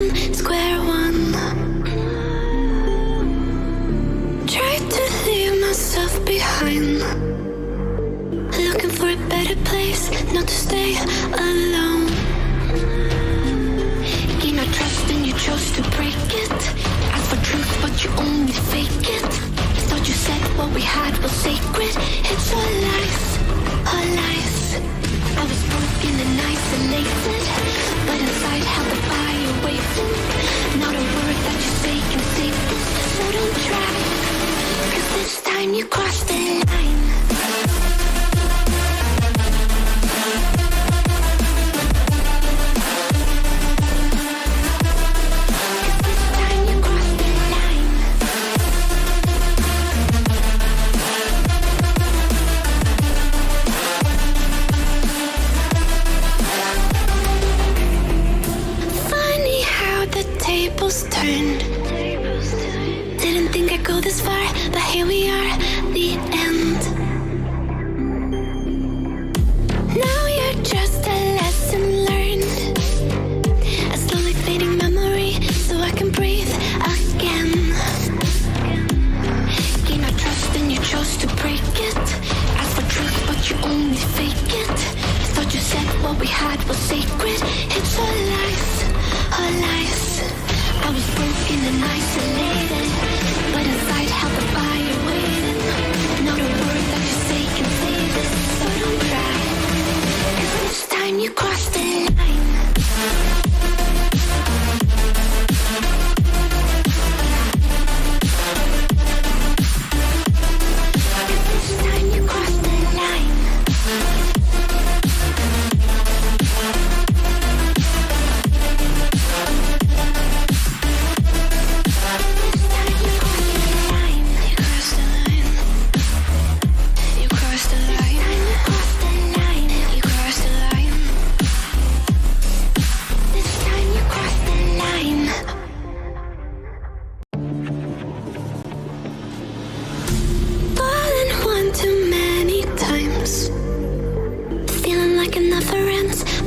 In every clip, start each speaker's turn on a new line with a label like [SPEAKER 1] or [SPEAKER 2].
[SPEAKER 1] Square one. Tried to leave myself behind, looking for a better place, not to stay alone. Gain my trust and you chose to break it. Ask for truth but you only fake it. Thought you said what we had was sacred. It's all lies, all lies. I was broken and isolated, but inside held the fire waiting. Not a word that you say can save this, so don't try, 'cause this time you crossed the line. Tables turned. Didn't think I'd go this far, but here we are, the end. Now you're just a lesson learned, a slowly fading memory, so I can breathe again. Gain my trust and you chose to break it. Ask for truth but you only fake it. Thought you said what we had was sacred. It's all lies, all lies. I was broken and isolated, but inside held the fire waiting. Not a word that you say can save this, so don't try, 'cause this time you crossed the line.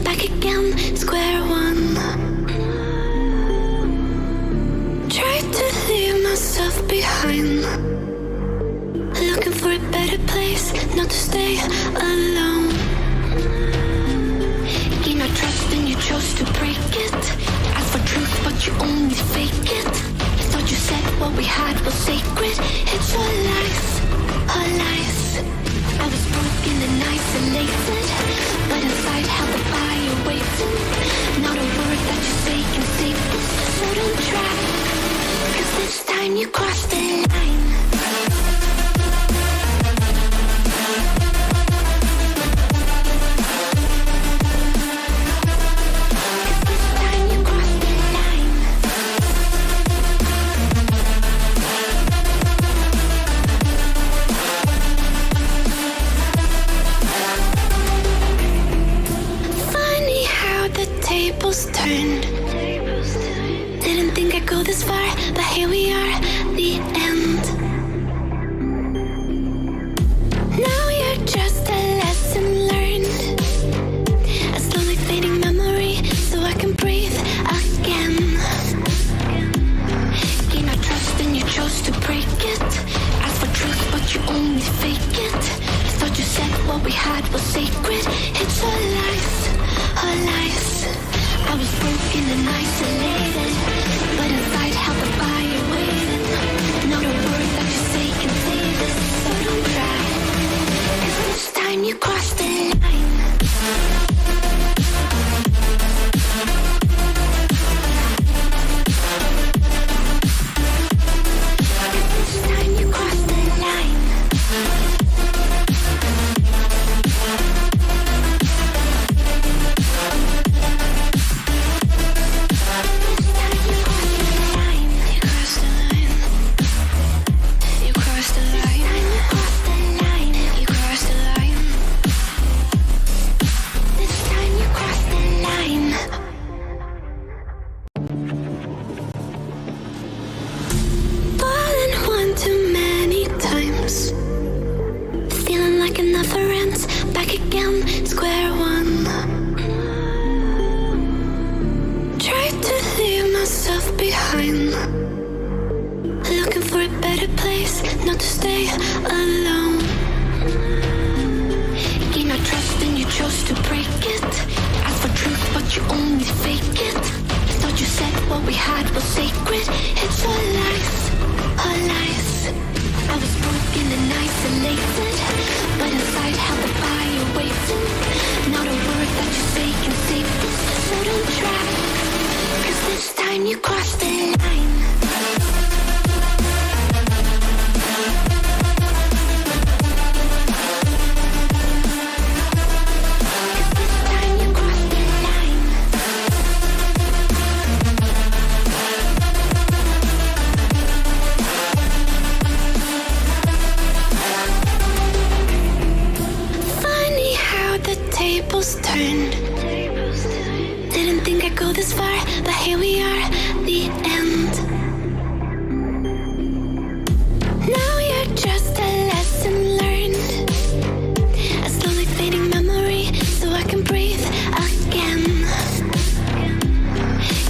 [SPEAKER 1] Back again, square one. Tried to leave myself behind, looking for a better place, not to stay alone. Gain my trust and you chose to break it. Ask for truth but you only fake it. Thought you said what we had was sacred. It's all lies, all lies. I was broken and isolated, but inside held the fire waiting. Not a word that you say can save this, so don't try, 'cause this time you crossed the line. Tables turned. Didn't think I'd go this far, but here we are, the end. Now you're just a lesson learned, a slowly fading memory, so I can breathe again. Gain my trust and you chose to break it. Ask for truth but you only fake it. Thought you said what we had was sacred. It's all lies, all lies. I was broken and isolated, but inside held the fire waiting. Not a word that line. Looking for a better place, not to stay alone. Gain my trust and you chose to break it. Ask for truth but you only fake it. Thought you said what we had was sacred. It's all lies, all lies. I was broken and isolated, but inside held the fire waiting. Not a word that you say can save this, so don't try, 'cause this time you crossed the line. Tables turned. Didn't think I'd go this far, but here we are, the end. Now you're just a lesson learned, a slowly fading memory, so I can breathe again.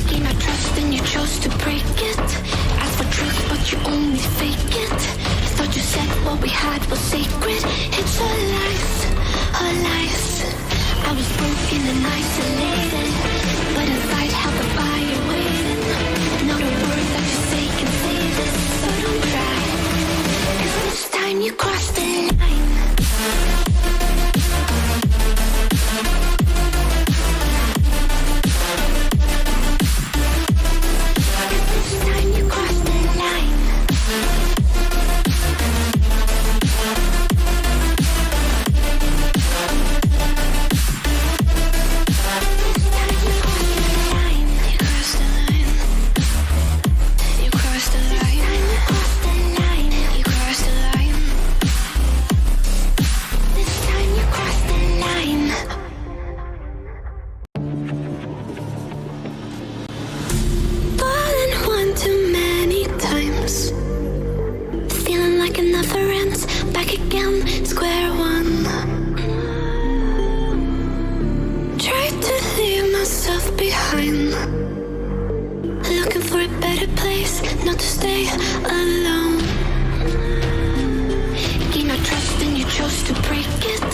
[SPEAKER 1] Gain my trust and you chose to break it. Ask for truth but you only fake it. Thought you said what we had was sacred. It's all lies, all lies. I was broken and isolated, but inside held the fire waiting. Not a word that you say can save this, so don't try, 'cause this time you crossed the line. This time you crossed the line. Back again, square one. Tried to leave myself behind. Looking for a better place, not to stay alone. Gain my trust and you chose to break it.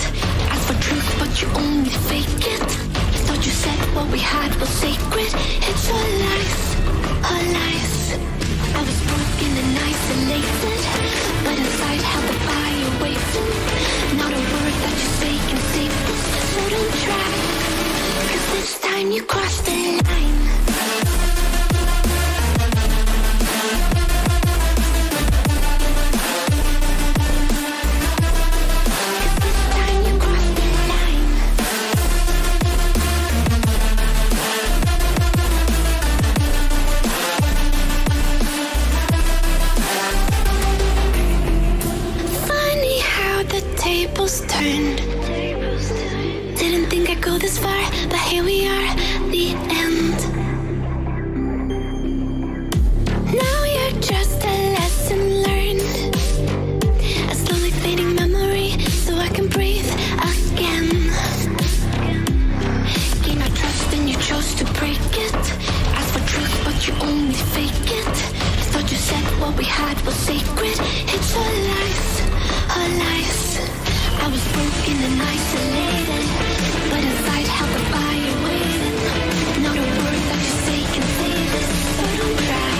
[SPEAKER 1] Ask for truth but you only fake it. Thought you said what we had was sacred. It's all lies, all lies. I was broken and isolated, but inside held the fire waiting. Not a word that you say can save this, so don't try, 'cause this time you crossed the line. Tables turned. Didn't think I'd go this far, but here we are, the end. Now you're just a lesson learned, a slowly fading memory, so I can breathe again. Gain my trust and you chose to break it. Ask for truth but you only fake it. Thought you said what we had was sacred. It's all lies, all lies. I was broken and isolated, but inside held the fire waiting. Not a word that you say can save this, so don't try,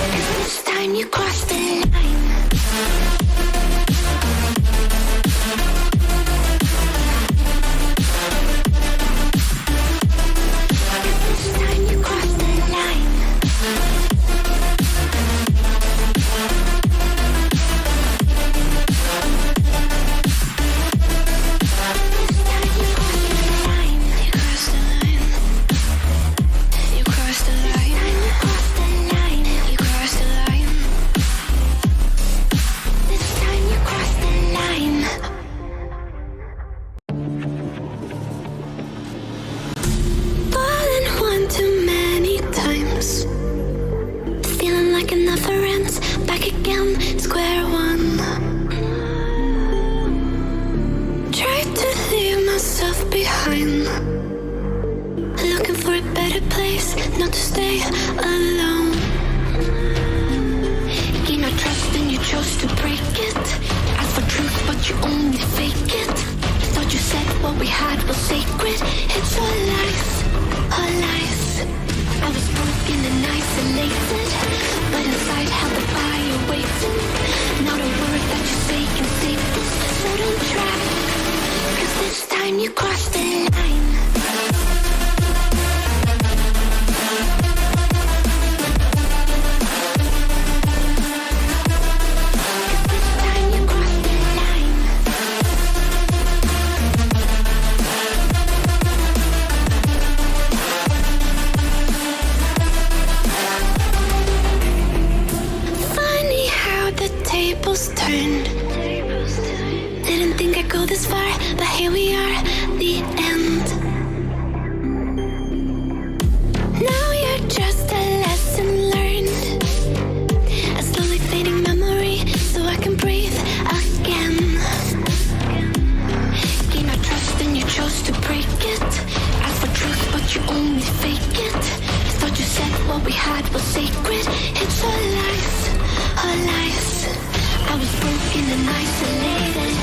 [SPEAKER 1] 'cause this time you crossed the line. This time you crossed the line. Looking for a better place, not to stay alone. chose to break it. Ask for truth, but you only fake it. Thought you said what we had was sacred. It's all lies, all lies. I was broken and isolated, but inside held the fire waiting. Not a word that you say can save this, so don't try. 'Cause this time you crossed the line. Turned. Didn't think I'd go this far, but here we are, the end. Now you're just a lesson learned, a slowly fading memory, so I can breathe again. Gain my trust and you chose to break it. Ask for truth, but you only fake it. Thought you said what we had was sacred. It's all lies, all lies. I was broken and isolated,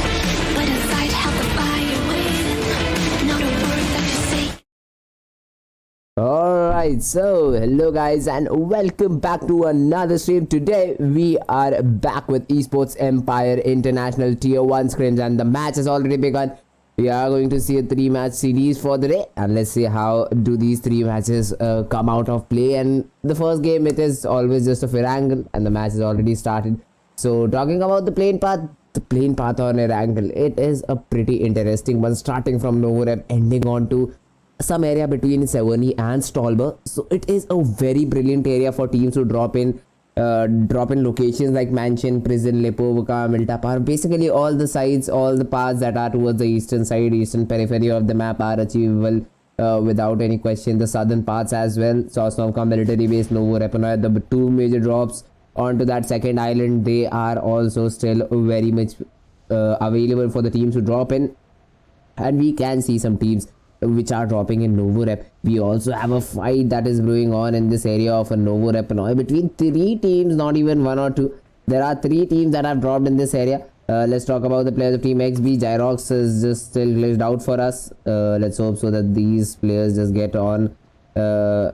[SPEAKER 1] but inside held the fire waiting. Not a word that you say.
[SPEAKER 2] Alright, so hello guys and welcome back to another stream. Today we are back with Esports Empire International Tier 1 scrims, and the match has already begun. We are going to see a 3-match series for the day, and let's see how do these 3 matches come out of play. And the first game, it is always just a fair angle, and the match has already started. So talking about the plane path on Erangel, it is a pretty interesting one, starting from Novorep, ending on to some area between Sevoni and Stolber. So it is a very brilliant area for teams to drop in locations like Mansion, Prison, Lipovka, Miltapar. Basically all the sides, all the paths that are towards the eastern side, eastern periphery of the map are achievable without any question. The southern paths as well, Sosnovka military base, Novorep, the 2 major drops onto that second island, they are also still very much available for the teams to drop in, and we can see some teams which are dropping in Novorep. We also have a fight that is brewing on in this area of a Novorep between 3 teams, not even 1 or 2. There are 3 teams that have dropped in this area. Let's talk about the players of Team XB. Gyrox is just still glitched out for us. Let's hope so that these players just get on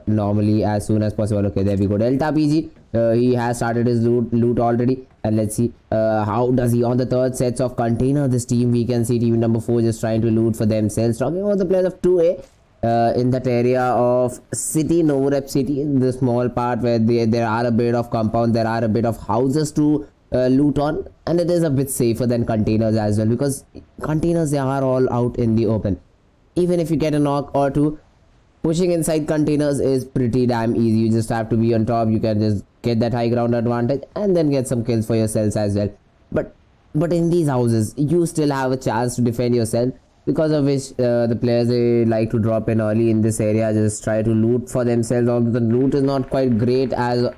[SPEAKER 2] normally as soon as possible. Okay, there we go. Delta PG, he has started his loot already, and let's see how does he on the third sets of container. This team, we can see team number 4 just trying to loot for themselves. Talking about the players of 2A, in that area of city, Novorep city, in the small part where there are a bit of compound, there are a bit of houses to loot on, and it is a bit safer than containers as well, because containers, they are all out in the open. Even if you get a knock or 2, pushing inside containers is pretty damn easy. You just have to be on top. You can just get that high ground advantage and then get some kills for yourselves as well. But in these houses, you still have a chance to defend yourself, because of which the players, they like to drop in early in this area, just try to loot for themselves. Although the loot is not quite great as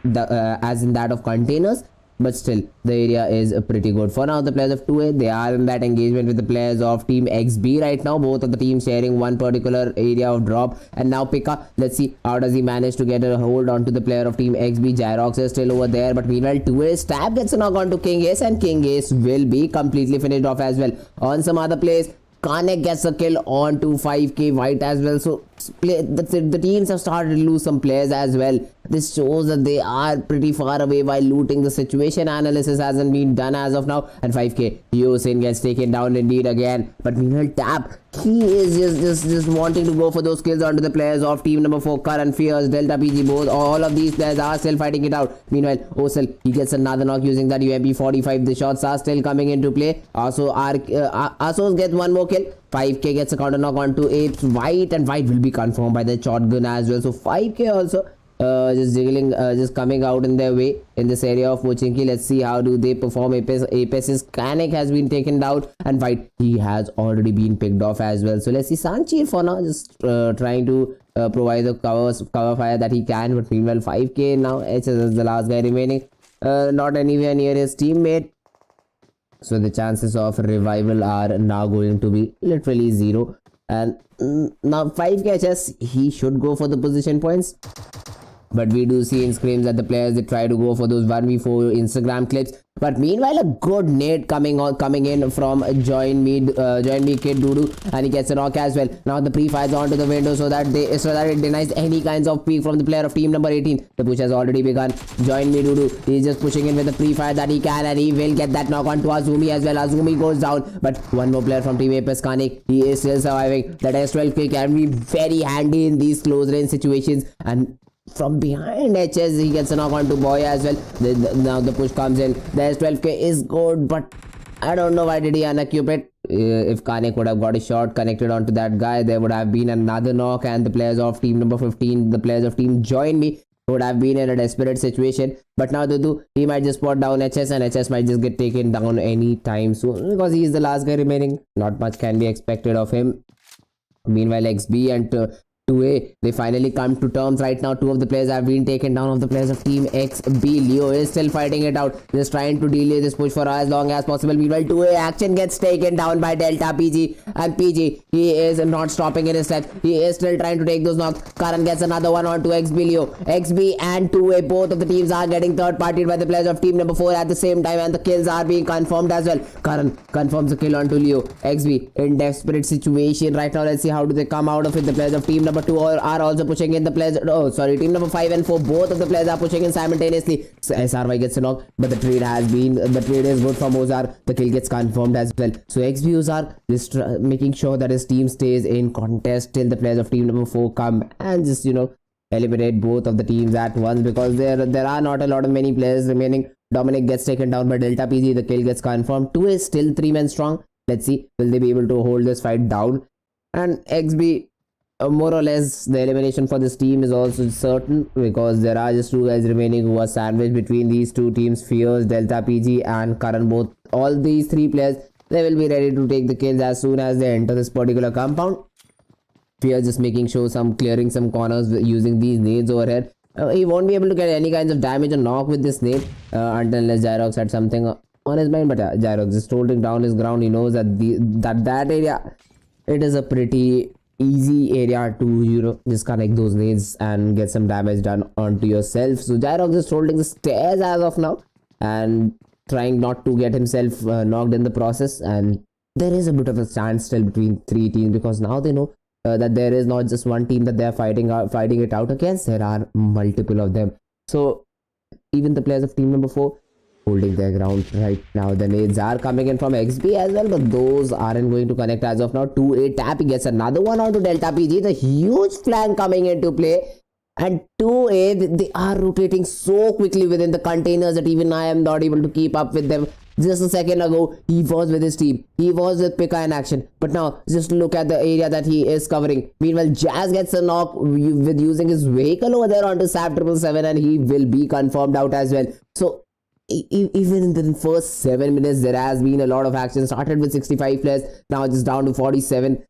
[SPEAKER 2] in that of containers, but still the area is pretty good. For now, the players of 2A, they are in that engagement with the players of Team XB right now. Both of the teams sharing one particular area of drop. And now Pika, let's see how does he manage to get a hold onto the player of Team XB. Gyrox is still over there, but meanwhile 2A stab gets a knock onto KINGZ, and KINGZ will be completely finished off as well. On some other plays, Kanek gets a kill on to 5k White as well. So the teams have started to lose some players as well. This shows that they are pretty far away while looting. The situation analysis hasn't been done as of now, and 5k Yosin gets taken down indeed again. But meanwhile Tap, he is just wanting to go for those kills onto the players of team number 4, Current Fears, Delta PG, both all of these players are still fighting it out. Meanwhile Osel, he gets another knock using that UMP 45. The shots are still coming into play. Also Asos gets one more kill. 5k gets a counter knock onto APES White, and White will be confirmed by the shotgun as well. So 5k also just jiggling, just coming out in their way in this area of Pochinki. Let's see how do they perform. APES's Kanek has been taken down, and White, he has already been picked off as well. So let's see Sanchi for now, just trying to provide the cover fire that he can. But meanwhile 5k now, HS is the last guy remaining, not anywhere near his teammate. So the chances of revival are now going to be literally 0. And now 5k HS, he should go for the position points. but we do see in scrims that the players, they try to go for those 1v4 Instagram clips. But meanwhile, a good nade coming in from Join Me Kid Dudu, and he gets a knock as well. Now the pre-fires onto the window so that it denies any kinds of peek from the player of team number 18. The push has already begun. Join Me Dudu, he's just pushing in with the pre-fire that he can, and he will get that knock onto Azumi as well. Azumi goes down, but one more player from team APES, Kanik, he is still surviving. That S12 kill can be very handy in these close range situations, and from behind HS, he gets a knock onto Boy as well. Now the push comes in. The S12K is good, but I don't know why did he unequip it. If Kanek would have got a shot connected onto that guy, there would have been another knock, and the players of team number 15, the players of team Join Me, would have been in a desperate situation. But now Dudu, he might just spot down HS, and HS might just get taken down any time soon because he is the last guy remaining. Not much can be expected of him. Meanwhile, XB and 2A, they finally come to terms right now. Two of the players have been taken down of the players of team XB. Leo is still fighting it out, just trying to delay this push for as long as possible. Meanwhile, 2A action gets taken down by Delta PG, and PG, he is not stopping in his steps. He is still trying to take those knocks. Karan gets another one onto XB Leo. XB and 2A, both of the teams are getting third partied by the players of team number 4 at the same time, and the kills are being confirmed as well. Karan confirms the kill onto Leo. XB in desperate situation right now. Let's see how do they come out of it. The players of team number 2 are also pushing in. The players, team number 5 and 4, both of the players are pushing in simultaneously. So SRY gets a knock, but the trade is good from Ozar. The kill gets confirmed as well. So XB Ozar just making sure that his team stays in contest till the players of team number 4 come and just eliminate both of the teams at once, because there are not a lot of many players remaining. Dominic gets taken down by Delta PG. The kill gets confirmed. 2 is still 3 men strong. Let's see, will they be able to hold this fight down? And XB, more or less, the elimination for this team is also certain, because there are just 2 guys remaining who are sandwiched between these 2 teams, Fierce, Delta PG and Karan. Both, all these 3 players, they will be ready to take the kills as soon as they enter this particular compound. Fierce just making sure clearing some corners using these nades over here. He won't be able to get any kinds of damage or knock with this nade unless Gyrox had something on his mind. But Gyrox just holding down his ground. He knows that that area, it is a pretty easy area to just connect those nades and get some damage done onto yourself. So Gyrox just holding the stairs as of now and trying not to get himself knocked in the process. And there is a bit of a standstill between 3 teams, because now they know that there is not just one team that they are fighting it out against. There are multiple of them. So even the players of team number 4 holding their ground right now. The nades are coming in from XB as well, but those aren't going to connect as of now. 2A tap, he gets another one onto Delta PG. The huge flank coming into play, and 2A, they are rotating so quickly within the containers that even I am not able to keep up with them. Just a second ago, he was with his team. He was with Pika in action. But now, just look at the area that he is covering. Meanwhile, Jazz gets a knock with using his vehicle over there onto SAP 777, and he will be confirmed out as well. So even in the first 7 minutes, there has been a lot of action. Started with 65 players, now just down to 47.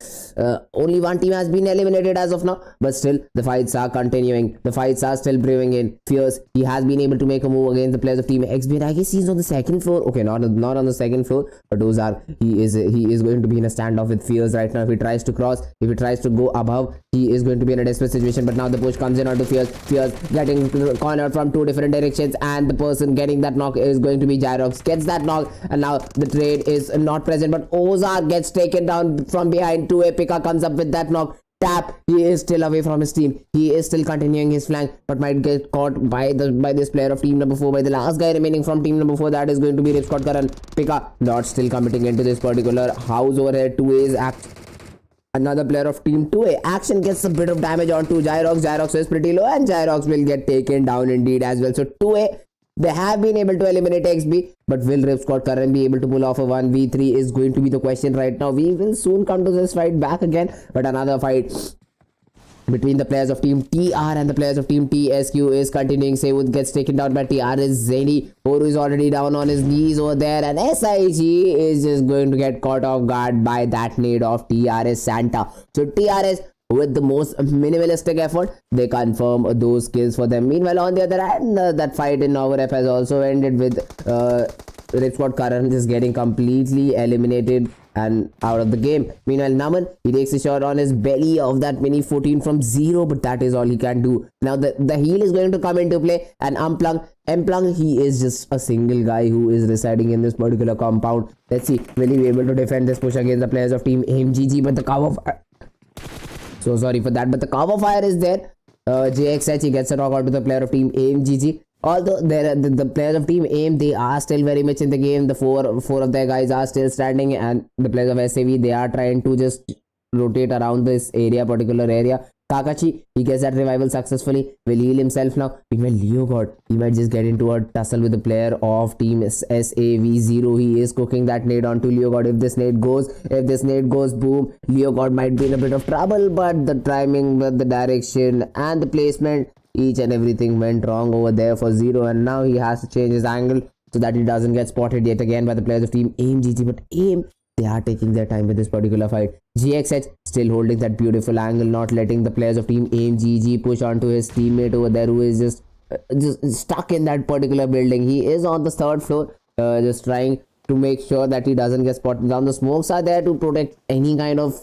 [SPEAKER 2] Only one team has been eliminated as of now, but still the fights are continuing. The fights are still brewing in. Fierce, he has been able to make a move against the players of team XB. I guess he's on the 2nd floor. Okay, not on the 2nd floor, but those are he is going to be in a standoff with Fierce right now. If he tries to cross, if he tries to go above, he is going to be in a desperate situation. But now the push comes in onto Fierce. Fierce getting cornered from 2 different directions, and the person getting that knock is going to be Gyrox. Gets that knock, and now the trade is not present, but Ozar gets taken down from behind. 2A Pika comes up with that knock. Tap, he is still away from his team. He is still continuing his flank, but might get caught by this player of team number 4, by the last guy remaining from team number 4. That is going to be Ripscott Karan. Pika not still committing into this particular house over here. 2A's another player of team 2A action gets a bit of damage onto Gyrox. Gyrox is pretty low, and Gyrox will get taken down indeed as well. So 2A, they have been able to eliminate XB, but will Ripscott Karan be able to pull off a 1v3 is going to be the question right now. We will soon come to this fight back again, but another fight between the players of team TR and the players of team TSQ is continuing. Seywood gets taken down by TR is Zeni. Oru is already down on his knees over there, and SIG is just going to get caught off guard by that nade of TRS Santa. So TRS, with the most minimalistic effort, they confirm those kills for them. Meanwhile, on the other hand, that fight in our rep has also ended with Ripscott Karan just getting completely eliminated and out of the game. Meanwhile, Naman, he takes a shot on his belly of that mini 14 from 0, but that is all he can do. Now the heal is going to come into play, and Mplung, he is just a single guy who is residing in this particular compound. Let's see, will he be able to defend this push against the players of team MGZ? But the cover fire, so sorry for that, but the cover fire is there. JXH, he gets a knockout to the player of team MGZ. Although the players of team AIM, they are still very much in the game. The four of their guys are still standing, and the players of SAV, they are trying to just rotate around this particular area. Kakashi, he gets that revival successfully, will heal himself now. Meanwhile, Leo God, he might just get into a tussle with the player of team SAV0. He is cooking that nade onto Leo God. If this nade goes, boom, Leo God might be in a bit of trouble, but the timing, the direction and the placement, each and everything went wrong over there for Zero, and now he has to change his angle so that he doesn't get spotted yet again by the players of team AIM-GG. But AIM, they are taking their time with this particular fight. GXH still holding that beautiful angle, not letting the players of team AIM-GG push onto his teammate over there, who is just stuck in that particular building. He is on the 3rd floor, just trying to make sure that he doesn't get spotted down. The smokes are there to protect any kind of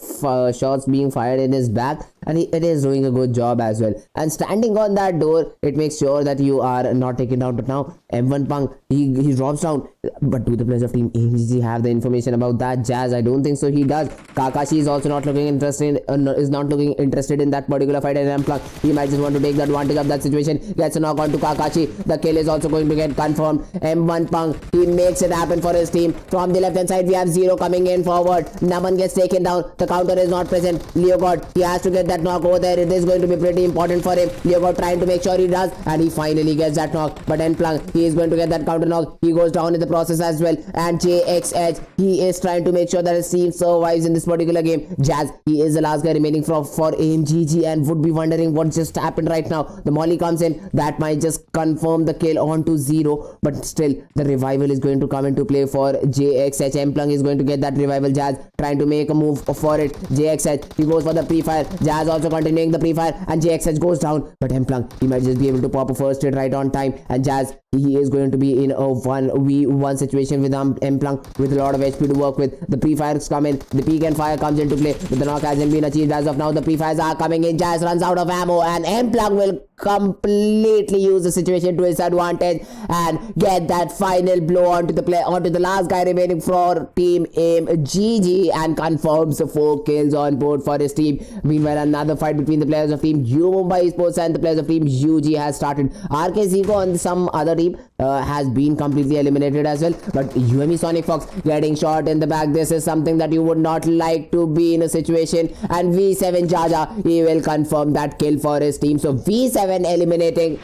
[SPEAKER 2] shots being fired in his back, and it is doing a good job as well. And standing on that door, it makes sure that you are not taken down. But now M1 Punk, he drops down. But do the players of team AMGZ have the information about that? Jazz, I don't think so. He does. Kakashi is also not looking interested in that particular fight. And M-Plunk, he might just want to take the advantage of that situation. Gets a knock on to Kakashi. The kill is also going to get confirmed. M1 Punk, he makes it happen for his team. From the left hand side, we have Zero coming in forward. Naman gets taken down. The counter is not present. Leo God, he has to get that knock over there. It is going to be pretty important for him. Leo God trying to make sure he does, and he finally gets that knock. But M-Plunk, he is going to get that counter knock. He goes down in the process as well. And JXH, he is trying to make sure that his team survives in this particular game. Jazz, he is the last guy remaining for AMGG, and would be wondering what just happened right now. The molly comes in. That might just confirm the kill onto Zero, but still the revival is going to come into play for JXH. M-Plunk is going to get that revival. Jazz trying to make a move for it. JXH, he goes for the pre-fire. Jazz also continuing the pre-fire, and JXH goes down. But M-Plunk, he might just be able to pop a first hit right on time. And Jazz, he is going to be in a 1v1 situation with M-Plunk with a lot of HP to work with. The pre-fires come in. The peek and fire comes into play, but the knock hasn't been achieved as of now. The pre-fires are coming in. Jazz runs out of ammo, and M-Plunk will completely use the situation to his advantage and get that final blow onto the last guy remaining for team AIM-GG, and confirms 4 kills on board for his team. Meanwhile, another fight between the players of team U Mumbai Esports and the players of team UG has started. RK Zico and some other team has been completely eliminated as well, but UME Sonic Fox getting shot in the back. This is something that you would not like to be in a situation, and V7 Jaja, he will confirm that kill for his team. So V7 eliminating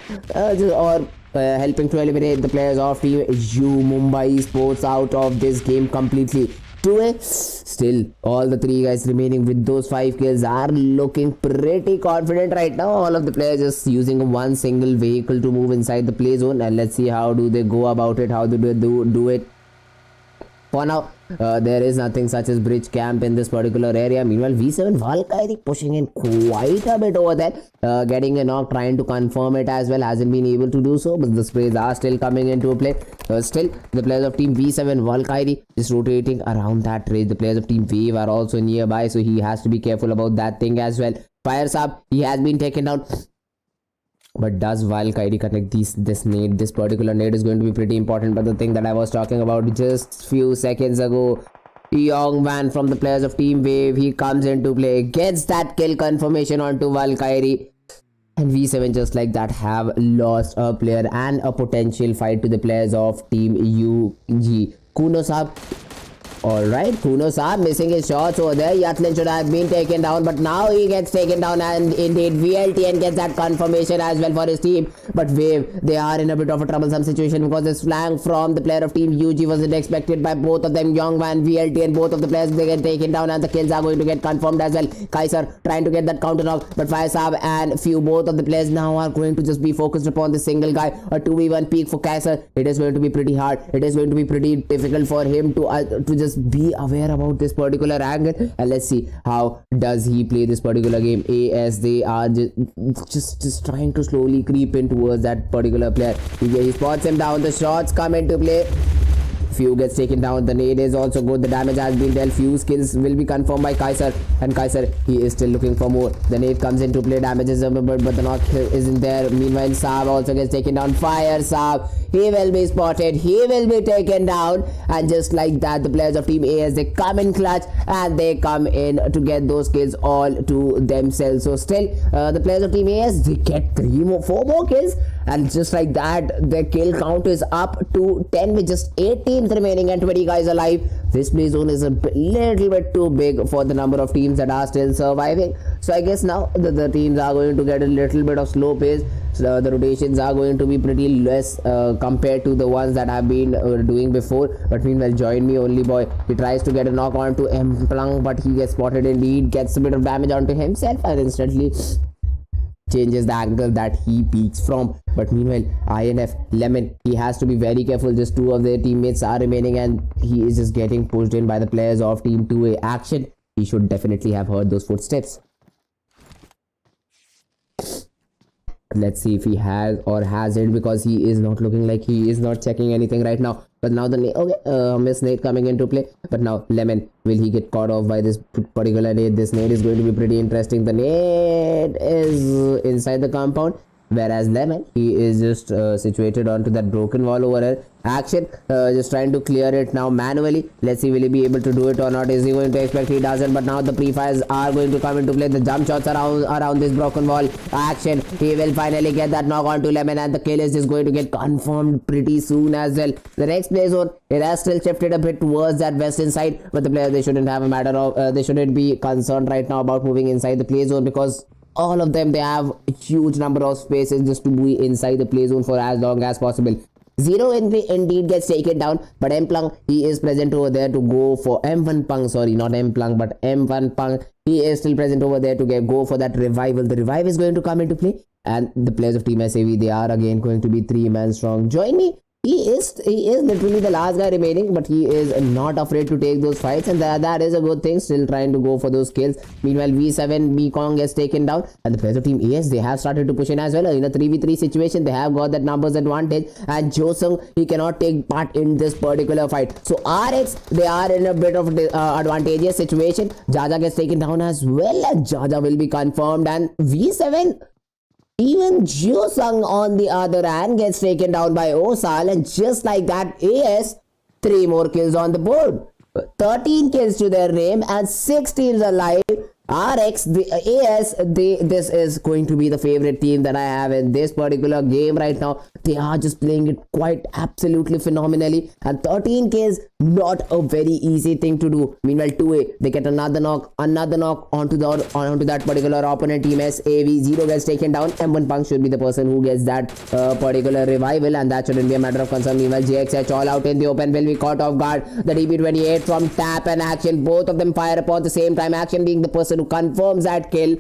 [SPEAKER 2] helping to eliminate the players of team U Mumbai Esports out of this game completely. Still, all the 3 guys remaining with those 5 kills are looking pretty confident right now. All of the players just using one single vehicle to move inside the play zone, and let's see how do they go about it, how do they do it. For now, there is nothing such as bridge camp in this particular area. Meanwhile, V7 Valkyrie pushing in quite a bit over there, getting a knock, trying to confirm it as well. Hasn't been able to do so, but the sprays are still coming into play. Still, the players of team V7 Valkyrie just rotating around that trade. The players of team Wave are also nearby, so he has to be careful about that thing as well. Fire Sab, he has been taken down. But does Valkyrie connect this nade? This particular nade is going to be pretty important. But the thing that I was talking about just few seconds ago, young man from the players of Team Wave, he comes into play, gets that kill confirmation onto Valkyrie. And V7 just like that have lost a player and a potential fight to the players of Team UG. Kuno Saab. Alright, Kuno Saab missing his shots over there. Yatlin should have been taken down, but now he gets taken down, and indeed VLTN gets that confirmation as well for his team. But Wave, they are in a bit of a troublesome situation because this flank from the player of team UG wasn't expected by both of them. Youngman, VLTN, both of the players, they get taken down, and the kills are going to get confirmed as well. Kaiser trying to get that counter knock, but Fire Saab and both of the players now are going to just be focused upon the single guy. A 2v1 peak for Kaiser. It is going to be pretty hard. It is going to be pretty difficult for him to just be aware about this particular angle, and let's see how does he play this particular game. As they are just trying to slowly creep in towards that particular player. He spots him down. The shots come into play. Few gets taken down. The nade is also good. The damage has been dealt. Few skills will be confirmed by Kaiser, and Kaiser, he is still looking for more. The nade comes into play. Damage is but the knock isn't there. Meanwhile, Saab also gets taken down. Fire Saab. He will be spotted. He will be taken down. And just like that, the players of Team AS, they come in clutch and they come in to get those kills all to themselves. So still, the players of Team AS, they get 4 more kills. And just like that, their kill count is up to 10 with just 8 teams remaining and 20 guys alive. This play zone is a little bit too big for the number of teams that are still surviving. So I guess now the teams are going to get a little bit of slow pace. So the rotations are going to be pretty less compared to the ones that I've been doing before. But meanwhile, Join Me Only Boy, he tries to get a knock onto Mplung, but he gets spotted indeed, gets a bit of damage onto himself and instantly changes the angle that he peeks from. But meanwhile, INF Lemon, he has to be very careful. Just 2 of their teammates are remaining and he is just getting pushed in by the players of Team 2A. Action, he should definitely have heard those footsteps. Let's see if he has or hasn't, because he is not looking like he is not checking anything right now. But now the Miss Nate coming into play. But now Lemon, will he get caught off by this particular nade? This nade is going to be pretty interesting. The nade is inside the compound, whereas Lemon, he is just situated onto that broken wall over here. Action, just trying to clear it now manually. Let's see, will he be able to do it or not? Is he going to expect? He doesn't. But now the pre-fires are going to come into play. The jump shots around this broken wall. Action, he will finally get that knock onto Lemon, and the kill is just going to get confirmed pretty soon as well. The next play zone, it has still shifted a bit towards that western side, but the players, they shouldn't have a matter of they shouldn't be concerned right now about moving inside the play zone, because all of them, they have a huge number of spaces just to be inside the play zone for as long as possible. Zero indeed gets taken down, but Mplung, he is present over there to go for M1 Pung, sorry, not Mplung, but M1 Pung. He is still present over there to go for that revival. The revive is going to come into play, and the players of Team SAV, they are again going to be 3-man strong. Join Me, he is literally the last guy remaining, but he is not afraid to take those fights, and that is a good thing. Still trying to go for those kills. Meanwhile, V7 Mekong gets taken down, and the players of Team AS, they have started to push in as well. In a 3v3 situation, they have got that numbers advantage, and Josung, he cannot take part in this particular fight. So RX, they are in a bit of advantageous situation. Jaja gets taken down as well, and Jaja will be confirmed, and V7, even Josung on the other hand, gets taken down by Osal, and just like that, AS, 3 more kills on the board. 13 kills to their name and 6 teams alive. RX, the AS, this is going to be the favorite team that I have in this particular game right now. They are just playing it quite absolutely phenomenally, and 13 kills, not a very easy thing to do. Meanwhile, 2A, they get another knock onto that particular opponent team. SAV, 0 gets taken down. M1 Punk should be the person who gets that particular revival, and that shouldn't be a matter of concern. Meanwhile, JXH all out in the open will be caught off guard. The DB28 from Tap and Action, both of them fire upon the same time. Action being the person who confirms that kill.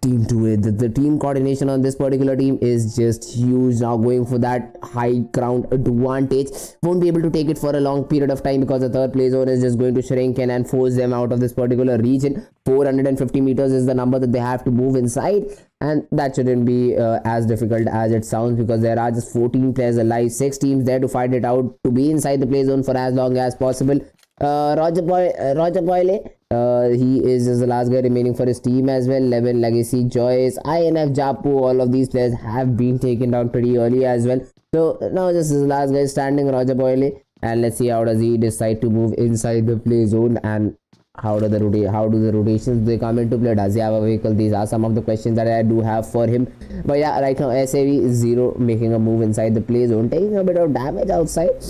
[SPEAKER 2] Team 2A, the team coordination on this particular team is just huge now, going for that high ground advantage. Won't be able to take it for a long period of time, because the third play zone is just going to shrink in and force them out of this particular region. 450 meters is the number that they have to move inside, and that shouldn't be as difficult as it sounds, because there are just 14 players alive, 6 teams there to fight it out, to be inside the play zone for as long as possible. Roger Boyle, he is just the last guy remaining for his team as well. Levin, Legacy, Joyce, INF, Japu, all of these players have been taken down pretty early as well. So now this is the last guy standing, Roger Boyle, and let's see how does he decide to move inside the play zone, and how do the rotations they come into play. Does he have a vehicle? These are some of the questions that I do have for him. But yeah, right now SAV is 0 making a move inside the play zone, taking a bit of damage outside.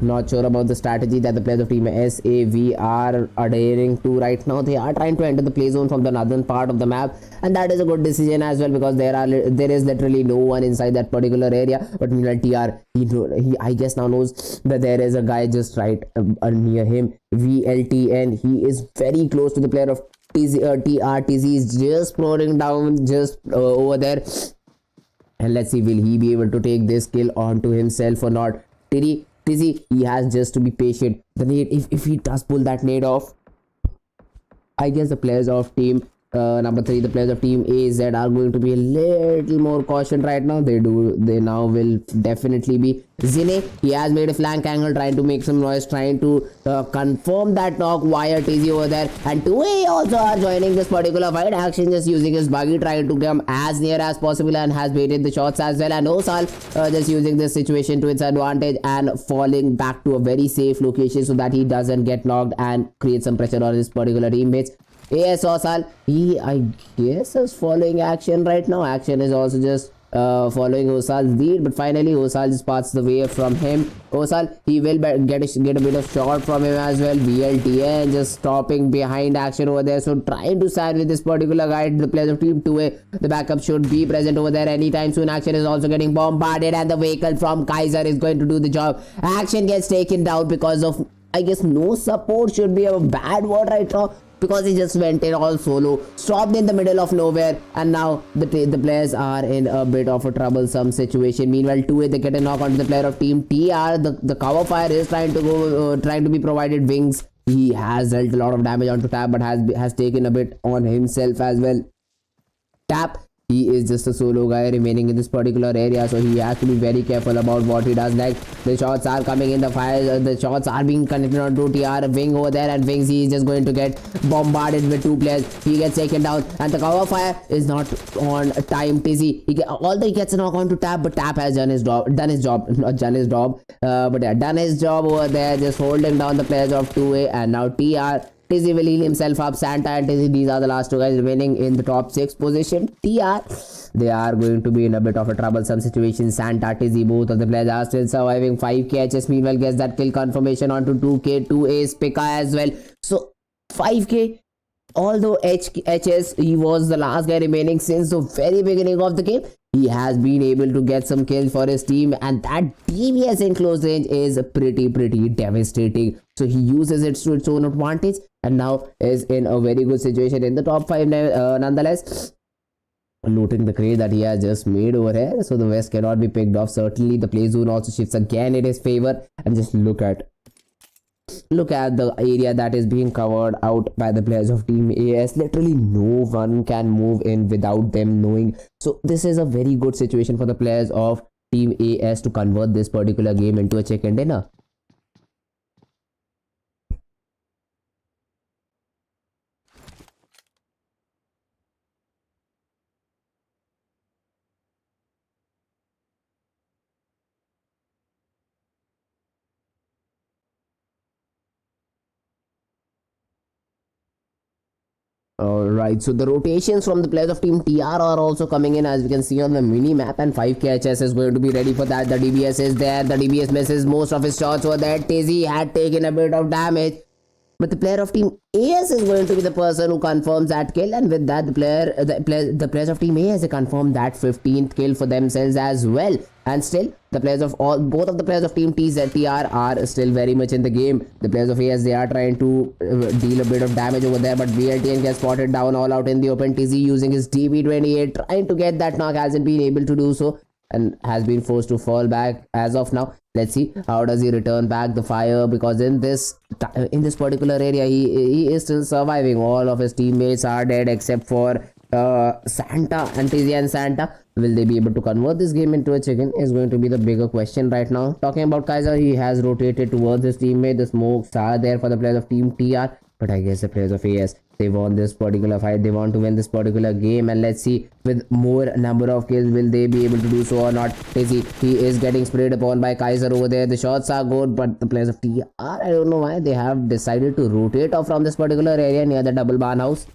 [SPEAKER 2] Not sure about the strategy that the players of Team SAV are adhering to right now. They are trying to enter the play zone from the northern part of the map, and that is a good decision as well, because there is literally no one inside that particular area. But meanwhile, TR, he I guess now knows that there is a guy just right near him. VLTN, he is very close to the player of TR. TZ is just pouring down just over there, and let's see, will he be able to take this kill onto himself or not. Tizzy, he has just to be patient. The nade, if he does pull that nade off, I guess the players of Team Number 3, the players of team AZ are going to be a little more cautioned right now. They now will definitely be Zine. He has made a flank angle, trying to make some noise, trying to confirm that knock via TZ over there. And 2A also are joining this particular fight. Action just using his buggy, trying to come as near as possible, and has baited the shots as well. And Osal just using this situation to its advantage and falling back to a very safe location so that he doesn't get knocked and create some pressure on his particular teammates. AS Osal, he I guess is following Action right now. Action is also just following Osal's lead, but finally Osal just passes the way from him. Osal, he will get a bit of shot from him as well. BLTN just stopping behind Action over there, so trying to side with this particular guy. The players of team 2A, the backup should be present over there anytime soon. Action is also getting bombarded, and the vehicle from KINGZ is going to do the job. Action gets taken down because of, I guess, no support should be a bad word right now, because he just went in all solo, stopped in the middle of nowhere, and now the players are in a bit of a troublesome situation. Meanwhile, 2A, they get a knock onto the player of team TR. The cover fire is trying to be provided wings. He has dealt a lot of damage onto Tap, but has taken a bit on himself as well. Tap, he is just a solo guy remaining in this particular area, so he has to be very careful about what he does next. The shots are coming in, the fire, the shots are being connected onto TR. Wing over there, and Wings, he is just going to get bombarded with 2 players. He gets taken down, and the cover fire is not on time. Tizzy, although he gets a knock onto Tap, but Tap has done his job over there, just holding down the players of 2A. And now TR, Tizzy will heal himself up. Santa and Tizzy, these are the last 2 guys remaining in the top 6 position. TR, they are going to be in a bit of a troublesome situation. Santa, Tizzy, both of the players are still surviving. 5k HS meanwhile gets that kill confirmation onto 2k. 2A's Pika as well. So 5k, although HS, he was the last guy remaining since the very beginning of the game, he has been able to get some kills for his team, and that DBS in close range is pretty devastating. So he uses it to its own advantage, and now is in a very good situation in the top 5 nonetheless. Noting the crate that he has just made over here, so the West cannot be picked off. Certainly the play zone also shifts again in his favor, and just look at the area that is being covered out by the players of team AS. Literally no one can move in without them knowing. So this is a very good situation for the players of team AS to convert this particular game into a chicken dinner. Alright, so the rotations from the players of team TR are also coming in, as we can see on the mini map, and 5k HS is going to be ready for that. The DBS is there, the DBS misses most of his shots over there. Tizzy had taken a bit of damage, but the player of team AS is going to be the person who confirms that kill, and with that the players of team AS confirm that 15th kill for themselves as well. And still the players of both of the players of team TR are still very much in the game. The players of AS, they are trying to deal a bit of damage over there, but BLTN gets spotted down all out in the open. TZ using his DB28 trying to get that knock, hasn't been able to do so, and has been forced to fall back as of now. Let's see how does he return back the fire, because in this particular area he is still surviving. All of his teammates are dead except for Santa and Tizzy. And Santa, will they be able to convert this game into a chicken is going to be the bigger question right now. Talking about KINGZ, he has rotated towards his teammate. The smokes are there for the players of team TR, but I guess the players of AS, they won this particular fight, they want to win this particular game, and let's see with more number of kills will they be able to do so or not. Tizzy, he is getting sprayed upon by KINGZ over there. The shots are good, but the players of TR, I don't know why they have decided to rotate off from this particular area near the double barn house.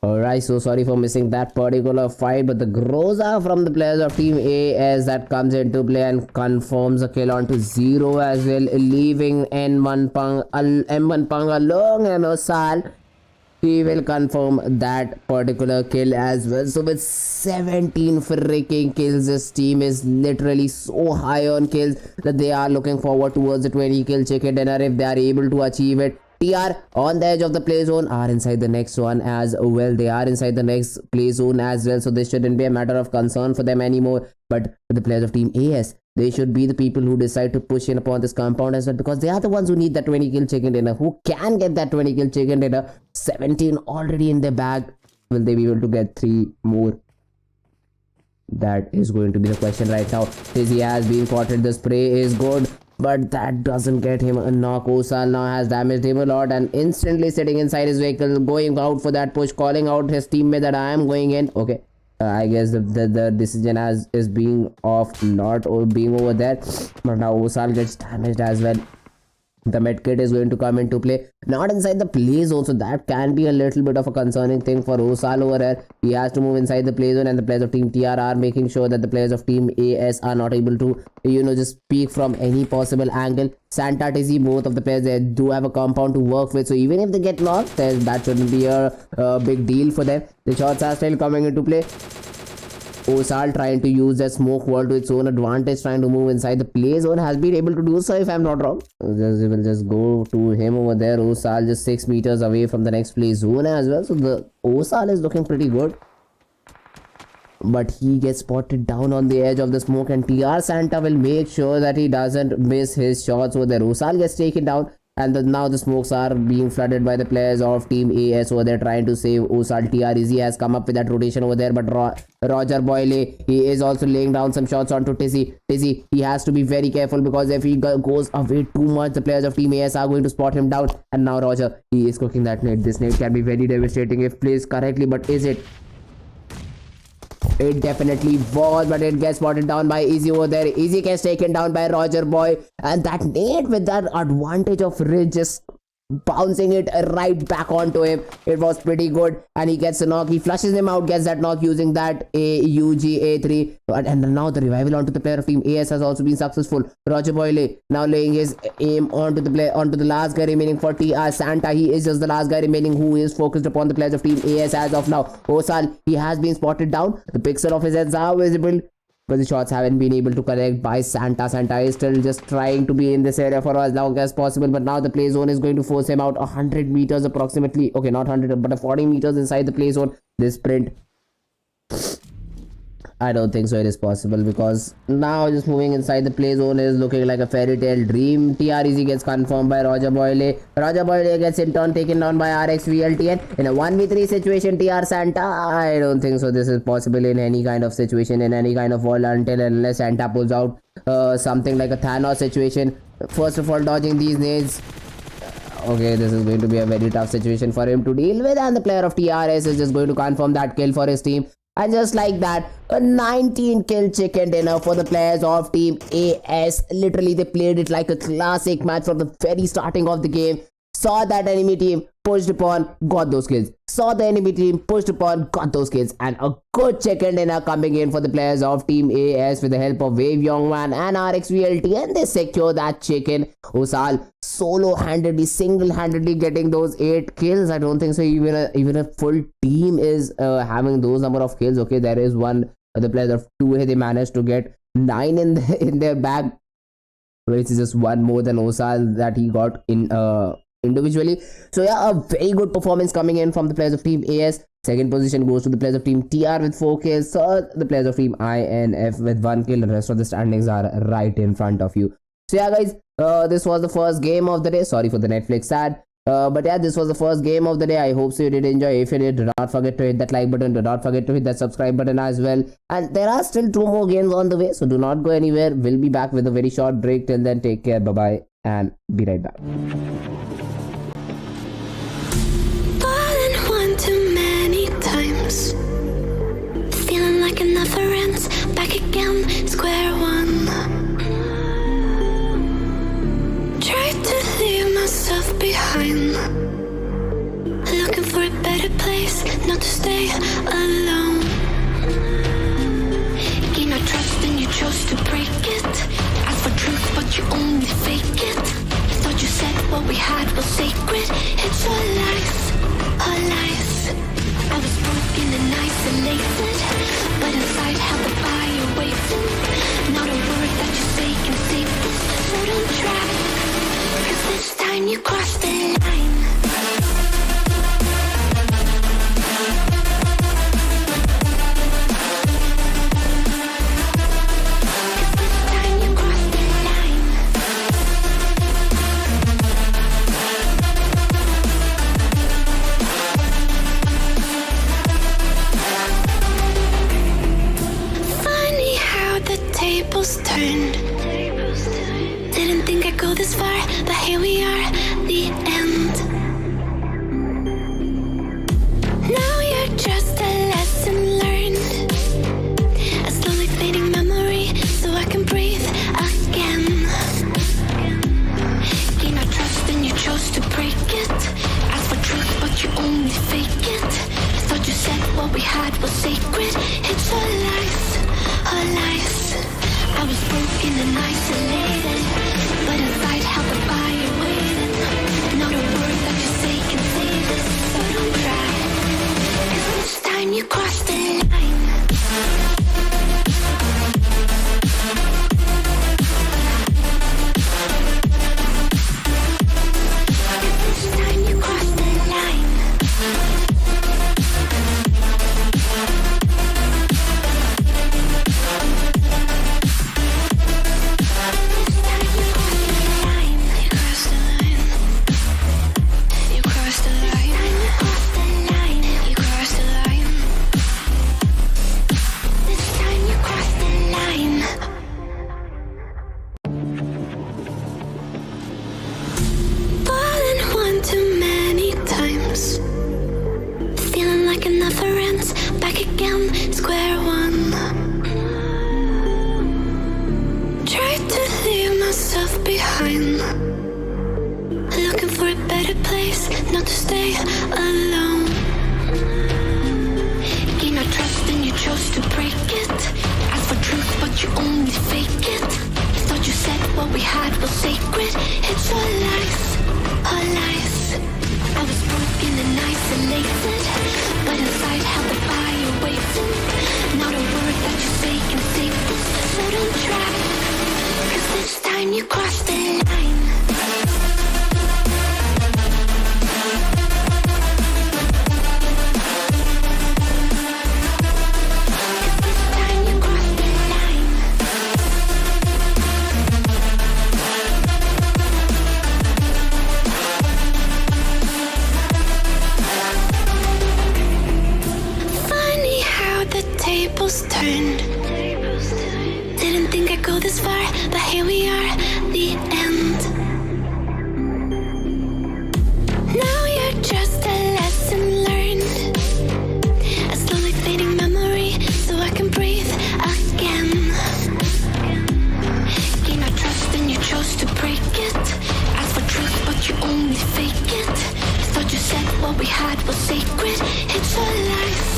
[SPEAKER 2] Alright, so sorry for missing that particular fight, but the Groza from the players of team AS that comes into play and confirms a kill onto 0 as well, leaving M1 Pang along, and Osal, he will confirm that particular kill as well. So with 17 freaking kills, this team is literally so high on kills that they are looking forward towards the 20 kill chicken dinner if they are able to achieve it. TR on the edge of the play zone are inside the next one as well. They are inside the next play zone as well, so this shouldn't be a matter of concern for them anymore. But for the players of Team AS, they should be the people who decide to push in upon this compound as well, because they are the ones who need that 20 kill chicken dinner, who can get that 20 kill chicken dinner. 17 already in their bag. Will they be able to get 3 more? That is going to be the question right now. Tizzy has been spotted. The spray is good, but that doesn't get him a knock. Osal now has damaged him a lot and instantly sitting inside his vehicle, going out for that push, calling out his teammate that I am going in. Okay, I guess the decision is being off, not being over there, but now Osal gets damaged as well. The medkit is going to come into play, not inside the play zone, so that can be a little bit of a concerning thing for Osal over here. He has to move inside the play zone, and the players of Team TR are making sure that the players of Team AS are not able to, just peek from any possible angle. Santa, Tizzy, both of the players, they do have a compound to work with, so even if they get knocked, that shouldn't be a big deal for them. The shots are still coming into play. Osal trying to use that smoke wall to its own advantage, trying to move inside the play zone, has been able to do so, if I'm not wrong. We'll just go to him over there. Osal just 6 meters away from the next play zone as well, so the Osal is looking pretty good. But he gets spotted down on the edge of the smoke, and TR Santa will make sure that he doesn't miss his shots over there. Osal gets taken down, and now the smokes are being flooded by the players of Team AS over there trying to save Osal. TREZ has come up with that rotation over there, but Roger Boyle, he is also laying down some shots onto Tizzy. Tizzy, he has to be very careful, because if he goes away too much, the players of Team AS are going to spot him down. And now Roger, he is cooking that nade. This nade can be very devastating if placed correctly, but is it? It definitely was, but it gets spotted down by EasY over there. EasY gets taken down by Roger Boy, and that nade with that advantage of Ridge just bouncing it right back onto him. It was pretty good, and he gets a knock. He flushes him out, gets that knock using that AUGA3, and now the revival onto the player of Team AS has also been successful. Roger Boyle now laying his aim onto the last guy remaining for TR Santa. He is just the last guy remaining who is focused upon the players of Team AS as of now. Osal, he has been spotted down. The pixel of his heads are visible, but the shots haven't been able to connect by Santa. Santa is still just trying to be in this area for as long as possible, but now the play zone is going to force him out 100 meters approximately. Okay, not 100, but 40 meters inside the play zone. This sprint, I don't think so it is possible, because now just moving inside the play zone is looking like a fairy tale dream. TREZ gets confirmed by Roger Boyle. Roger Boyle gets in turn taken down by RXVLTN in a 1v3 situation. TR Santa, I don't think so this is possible in any kind of situation, in any kind of world, unless Santa pulls out something like a Thanos situation. First of all, dodging these nades. Okay, this is going to be a very tough situation for him to deal with, and the player of TRS is just going to confirm that kill for his team. And just like that, a 19 kill chicken dinner for the players of Team AS. Literally, they played it like a classic match from the very starting of the game. Saw that enemy team, pushed upon, got those kills. Saw the enemy team, pushed upon, got those kills. And a good chicken dinner coming in for the players of Team AS with the help of Wave Youngman and RXVLT. And they secure that chicken. Osal solo-handedly, single-handedly getting those 8 kills. I don't think so even a full team is having those number of kills. Okay, there is one, the players of 2A, they managed to get 9 in their bag, which is just one more than Osal that he got in individually. So yeah, a very good performance coming in from the players of Team AS. Second position goes to the players of Team TR with 4 kills. So the players of Team INF with 1 kill. The rest of the standings are right in front of you. So yeah guys, this was the first game of the day. Sorry for the Netflix ad. But yeah, this was the first game of the day. I hope so you did enjoy. If you did, do not forget to hit that like button. Do not forget to hit that subscribe button as well. And there are still 2 more games on the way, so do not go anywhere. We'll be back with a very short break. Till then, take care. Bye bye, and be right back.
[SPEAKER 1] Fallen one too many times, feeling like it never ends. Back again, square one. Tried to leave myself behind, looking for a better place, not to stay alone. Gain our trust and you chose to break it. Ask for truth but you only fake it. Thought you said what we had was sacred. It's all lies, all lies. I was broken and isolated, but inside held the fire waiting. Not a word that you say can save this, so don't try. Cause this time you crossed the line. turned. Didn't think I'd go this far, but here we are, the end. Now you're just a lesson learned, a slowly fading memory, so I can breathe again. Gain our trust and you chose to break it. Ask for truth, but you only fake it. Thought you said what we had was sacred. It's all lies, all lies. I was broken and isolated, but inside held the fire waiting. Not a word that you say can save us, so don't try. 'Cause this time you crossed the line. This time you crossed the line. Square one. Tried to leave myself behind, looking for a better place, not to stay alone. Gain our trust and you chose to break it. Ask for truth, but you only fake it. Thought you said what we had was sacred. It's all lies, all lies. I was broken and isolated, but inside held the fire waiting. Not a word that you say can save us, so don't try. 'Cause this time you crossed the line. Turned. Didn't think I'd go this far, but here we are, the end. Now you're just a lesson learned, a slowly fading memory, so I can breathe again. Gain our trust and you chose to break it. Ask for truth, but you only fake it. Thought you said what we had was sacred. It's all lies,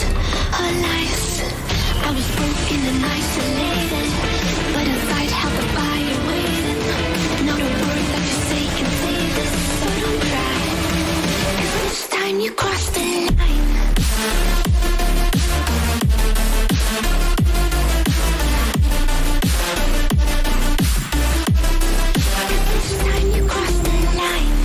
[SPEAKER 1] all lies. I was broken and isolated, but inside held the fire waiting. Not a word that you say can save us, so don't try. 'Cause this time you crossed the line. This time you crossed the line.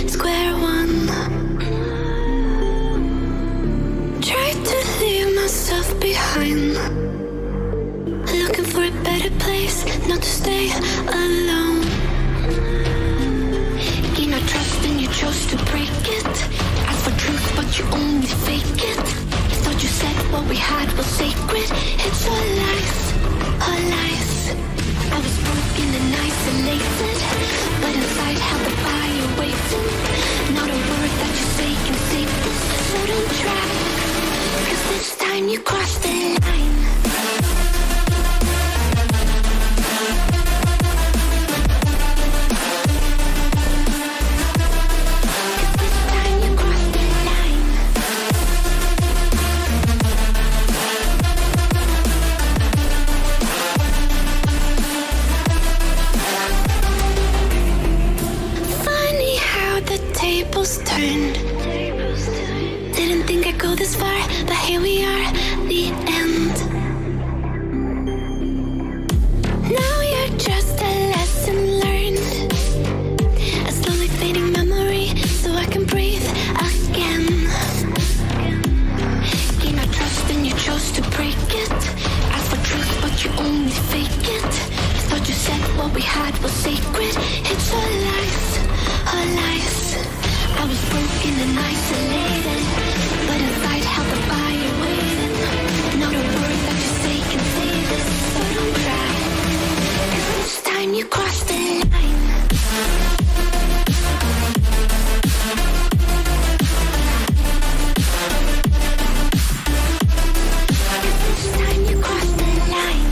[SPEAKER 1] Square one. Tried to leave myself behind, looking for a better place, not to stay alone. Gain our trust and you chose to break it. Ask for truth, but you only fake it. Thought you said what we had was sacred. It's all lies, all lies. I was broken and isolated, but inside held the fire waiting. Not a word that you say can save us, so don't try. 'Cause this time you crossed the line. tables turned. Didn't think I'd go this far, but here we are, the end. Now you're just a lesson learned, a slowly fading memory, so I can breathe again. Gain our trust and you chose to break it. Ask for truth, but you only fake it. Thought you said what we had was sacred. It's all lies, all lies. I was broken and isolated, but inside held the fire waiting. Not a word that you say can save us, so don't cry, 'cause this time you crossed the line. This time you crossed the line.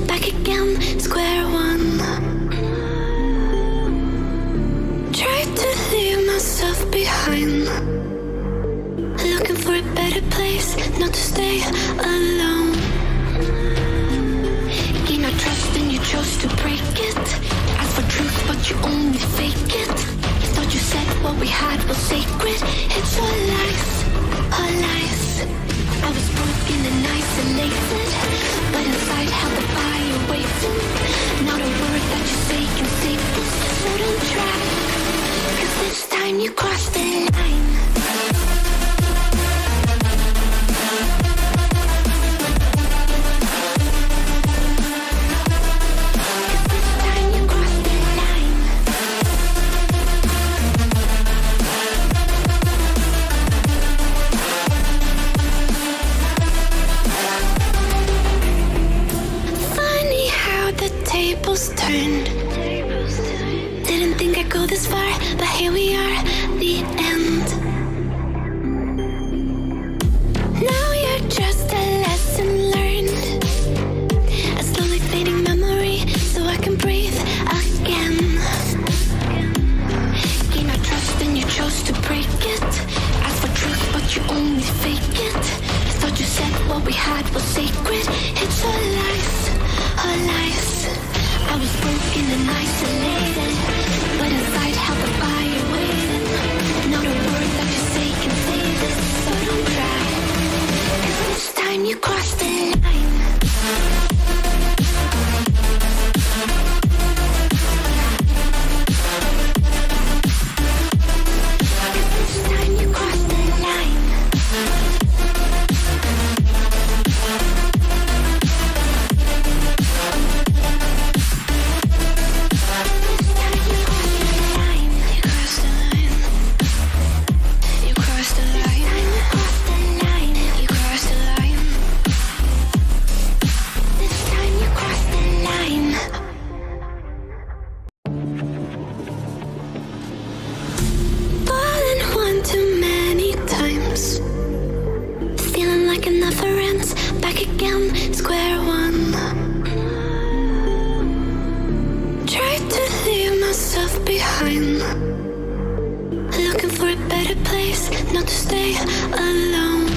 [SPEAKER 1] Back again, square one. Tried to leave myself behind, looking for a better place, not to stay alone. Gain our trust and you chose to break it. Ask for truth, but you only fake it. Thought you said what we had was sacred. It's all lies, all lies. I was broken and isolated, but inside held the fire waiting. Not a word that you say can save us, so don't try, 'cause this time you crossed the line. Tables turned. Didn't think I'd go this far, but here we are, the end. Now you're just a lesson learned, a slowly fading memory, so I can breathe again. Gain our trust and you chose to break it. Ask for truth, but you only fake it. Thought you said what we had was sacred. It's all lies, all lies. I was broken and isolated, but inside held the fire waiting. Not a word that you say can save us, so don't cry, 'cause this time you crossed the line. This time you crossed the line. Back again, square one. Tried to leave myself behind, looking for a better place, not to stay alone.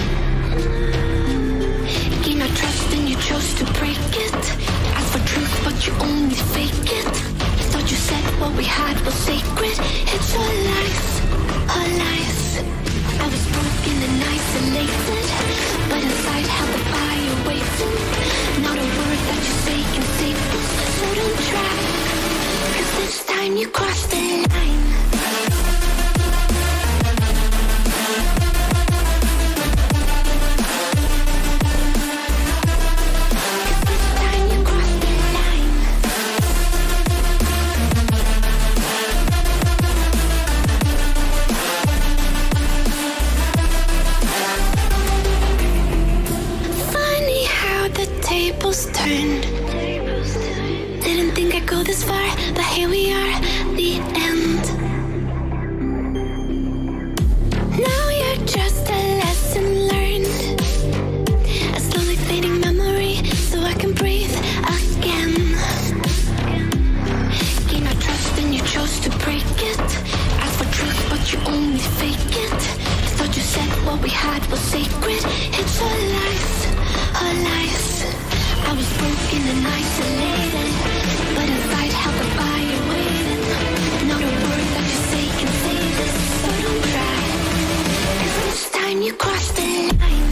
[SPEAKER 1] Gain our trust and you chose to break it. Ask for truth, but you only fake it. Thought you said what we had was sacred. It's all lies, all lies. I was broken and isolated, but inside held the fire waiting. Not a word that you say can save us, so don't try, 'cause this time you crossed the line. This time you crossed the line. only fake it. Thought you said what we had was sacred. It's all lies, all lies. I was broken and isolated, but inside held the fire waiting. Not a word that you say can save us, so don't cry, 'cause this time you crossed the line.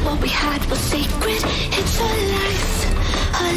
[SPEAKER 3] what we had was sacred. It's all lies, all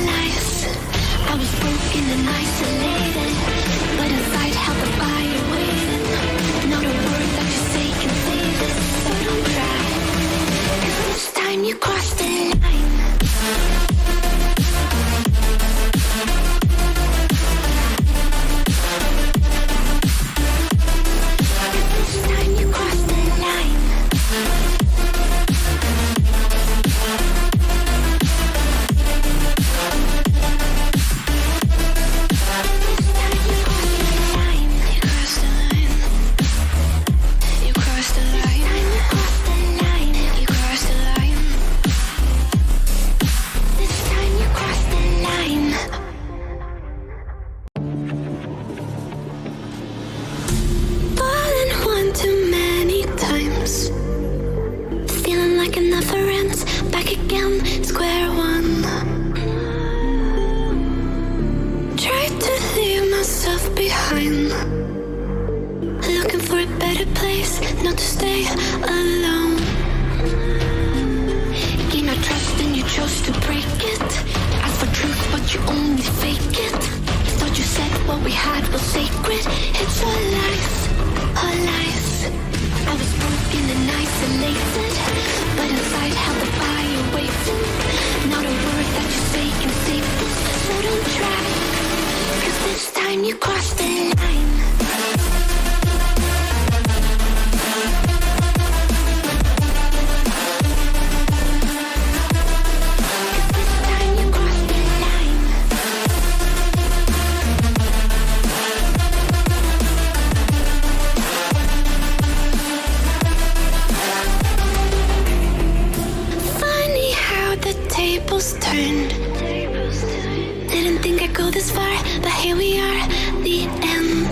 [SPEAKER 1] not to stay alone. Gain our trust and you chose to break it. Ask for truth but you only fake it. Thought you said what we had was sacred. It's all lies, all lies. I was broken and isolated, but inside held the fire waiting. Not a word that you say can save us, so don't try, 'cause this time you crossed the line. Turned. Didn't think I'd go this far, but here we are, the end.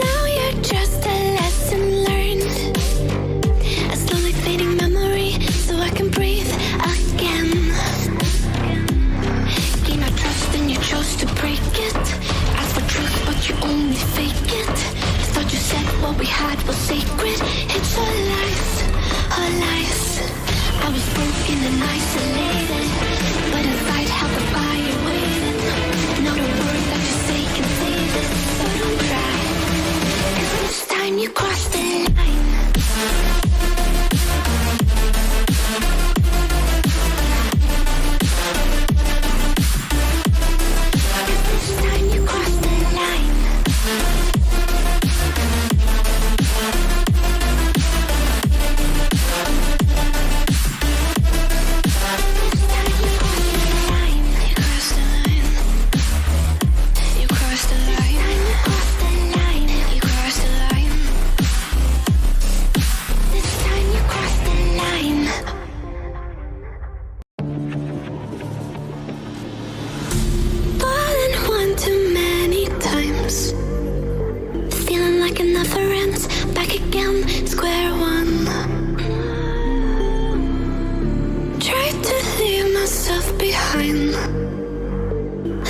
[SPEAKER 1] Now you're just a lesson learned, a slowly fading memory, so I can breathe again. Gain our trust and you chose to break it. Ask for truth but you only fake it. Thought you said what we had was sacred. It's all lies, all lies. I was broken and isolated, but inside held the fire waiting. Not a word that you say can save it, so don't try, 'cause this time you crossed the line.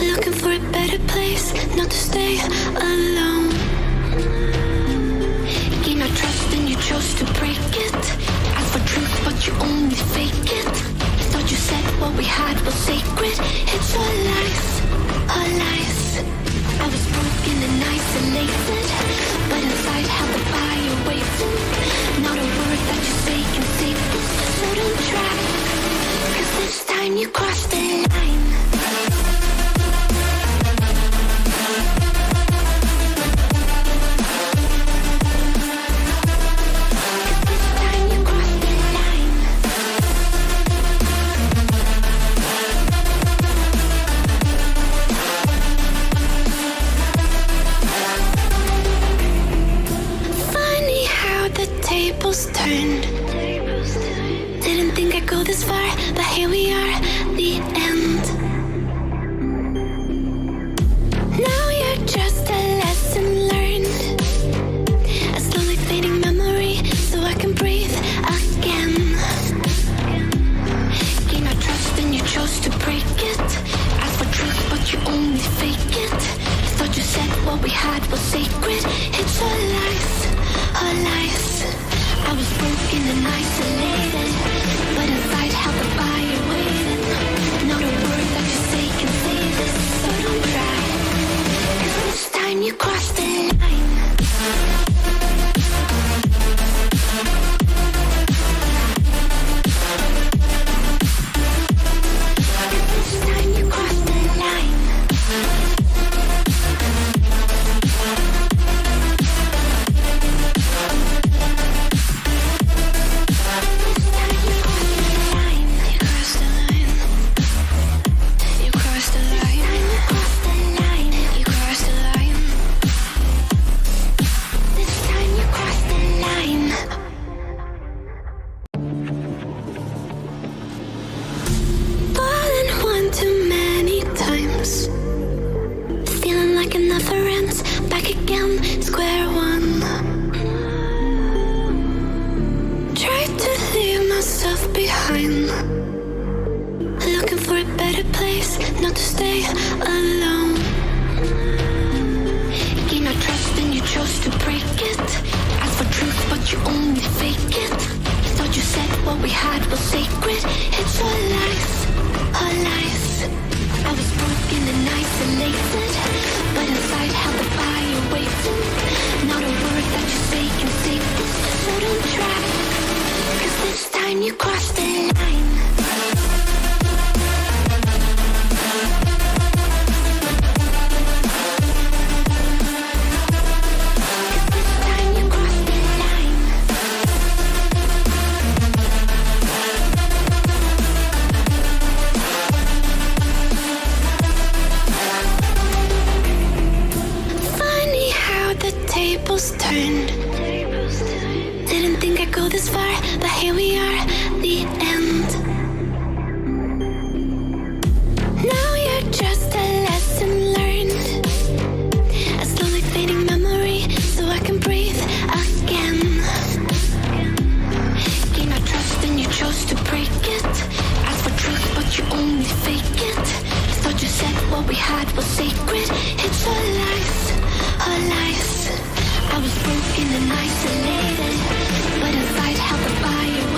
[SPEAKER 1] Looking for a better place, not to stay alone. Gain our trust and you chose to break it. Ask for truth but you only fake it. Thought you said what we had was sacred. It's all lies, all lies. I was broken and isolated, but inside held the fire waiting. Not a word that you say can save us, so don't try, 'cause this time you crossed the line. Turned. Didn't think I'd go this far, but here we are, the end. Now you're just a lesson learned, a slowly fading memory, so I can breathe again. Gain our trust and you chose to break it. Ask for truth but you only fake it. Thought you said what we had was sacred. It's all lies, all lies. I was broken and isolated, but inside held the fire waiting. Not a word that you say can save it, so don't try, 'cause this time you crossed the line. Not to stay alone. Gain our trust and you chose to break but you only fake it. Thought you said what we had was sacred. It's all lies, all lies. I was broken and isolated, but inside held the fire waiting. Not a word that you say can save this, so don't try, 'cause this time you crossed the line. Turned. Didn't think I'd go this far, but here we are, the end. Now you're just a lesson learned, a slowly fading memory, so I can breathe again. Gain our trust and you chose to break it. Ask for truth, but you only fake it. Thought you said what we had was sacred. It's all lies, all lies. I was broken and isolated, but inside held the fire